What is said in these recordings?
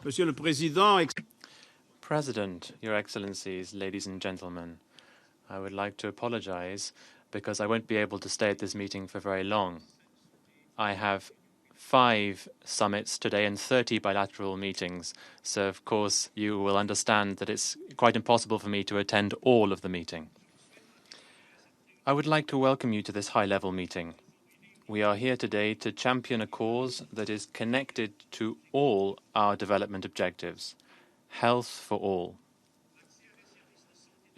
Monsieur le Président, President, Your Excellencies, ladies and gentlemen, I would like to apologize because I won't be able to stay at this meeting for very long. I have 5 summits today and 30 bilateral meetings, so of course you will understand that it's quite impossible for me to attend all of the meeting. I would like to welcome you to this high-level meeting. We are here today to champion a cause that is connected to all our development objectives: health for all.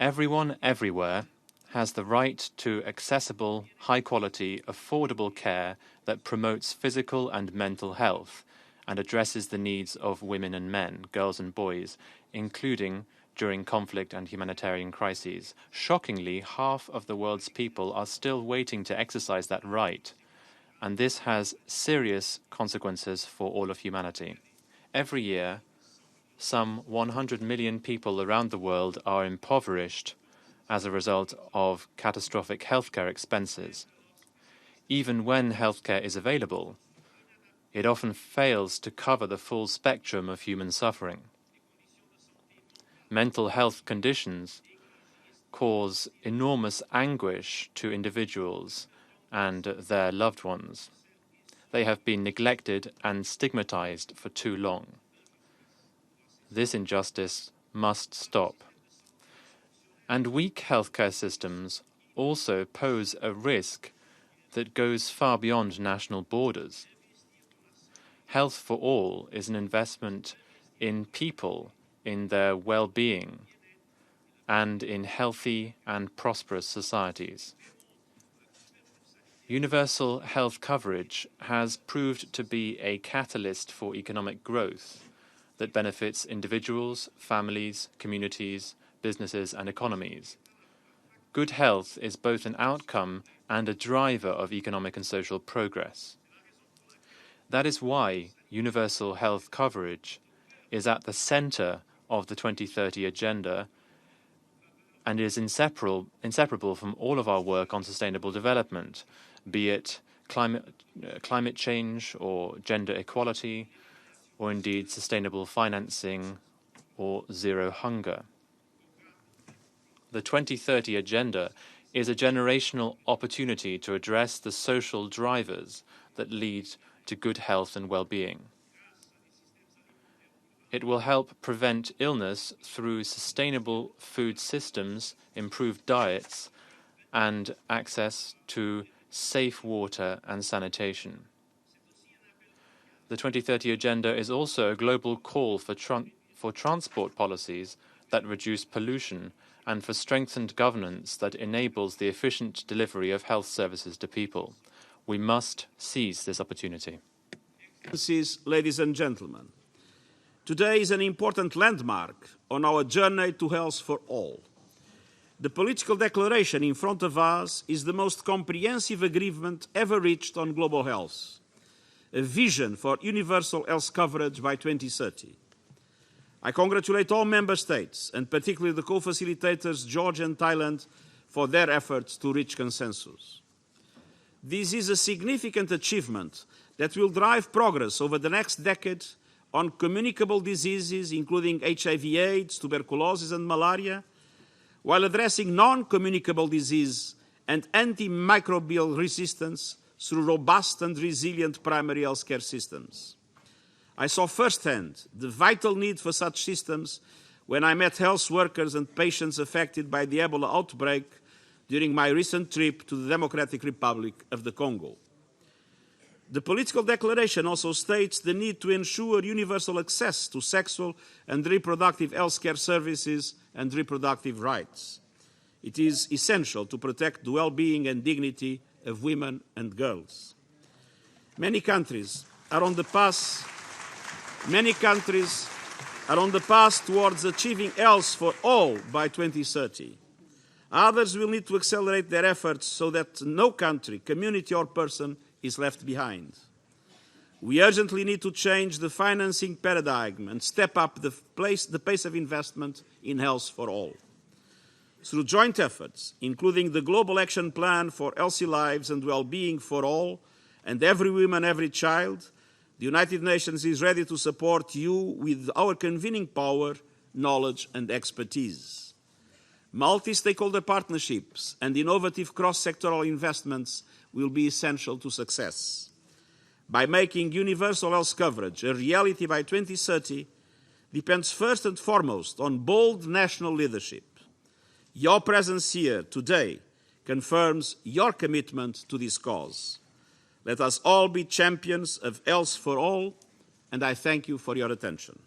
Everyone, everywhere, has the right to accessible, high-quality, affordable care that promotes physical and mental health and addresses the needs of women and men, girls and boys, including during conflict and humanitarian crises. Shockingly, half of the world's people are still waiting to exercise that right, and this has serious consequences for all of humanity. Every year, some 100 million people around the world are impoverished as a result of catastrophic healthcare expenses. Even when healthcare is available, it often fails to cover the full spectrum of human suffering. Mental health conditions cause enormous anguish to individuals and their loved ones. They have been neglected and stigmatized for too long. This injustice must stop. And weak healthcare systems also pose a risk that goes far beyond national borders. Health for all is an investment in people, in their well-being, and in healthy and prosperous societies. Universal health coverage has proved to be a catalyst for economic growth that benefits individuals, families, communities, businesses, and economies. Good health is both an outcome and a driver of economic and social progress. That is why universal health coverage is at the center of the 2030 Agenda and is inseparable from all of our work on sustainable development, be it climate change or gender equality, or indeed sustainable financing or zero hunger. The 2030 Agenda is a generational opportunity to address the social drivers that lead to good health and well-being. It will help prevent illness through sustainable food systems, improved diets, and access to safe water and sanitation. The 2030 Agenda is also a global call for transport policies that reduce pollution and for strengthened governance that enables the efficient delivery of health services to people. We must seize this opportunity. Ladies and gentlemen, today is an important landmark on our journey to health for all. The political declaration in front of us is the most comprehensive agreement ever reached on global health, a vision for universal health coverage by 2030. I congratulate all member states, and particularly the co-facilitators Georgia and Thailand, for their efforts to reach consensus. This is a significant achievement that will drive progress over the next decade on communicable diseases, including HIV/AIDS, tuberculosis and malaria, while addressing non-communicable disease and antimicrobial resistance through robust and resilient primary health care systems. I saw firsthand the vital need for such systems when I met health workers and patients affected by the Ebola outbreak during my recent trip to the Democratic Republic of the Congo. The political declaration also states the need to ensure universal access to sexual and reproductive health care services and reproductive rights. It is essential to protect the well-being and dignity of women and girls. Many countries are on the path towards achieving health for all by 2030. Others will need to accelerate their efforts so that no country, community or person is left behind. We urgently need to change the financing paradigm and step up the pace of investment in health for all. Through joint efforts, including the Global Action Plan for Healthy Lives and Well-being for All and Every Woman, Every Child, The United Nations is ready to support you with our convening power, knowledge and expertise. Multi-stakeholder partnerships and innovative cross-sectoral investments will be essential to success. By making universal health coverage a reality by 2030 depends first and foremost on bold national leadership. Your presence here today confirms your commitment to this cause. Let us all be champions of health for all, and I thank you for your attention.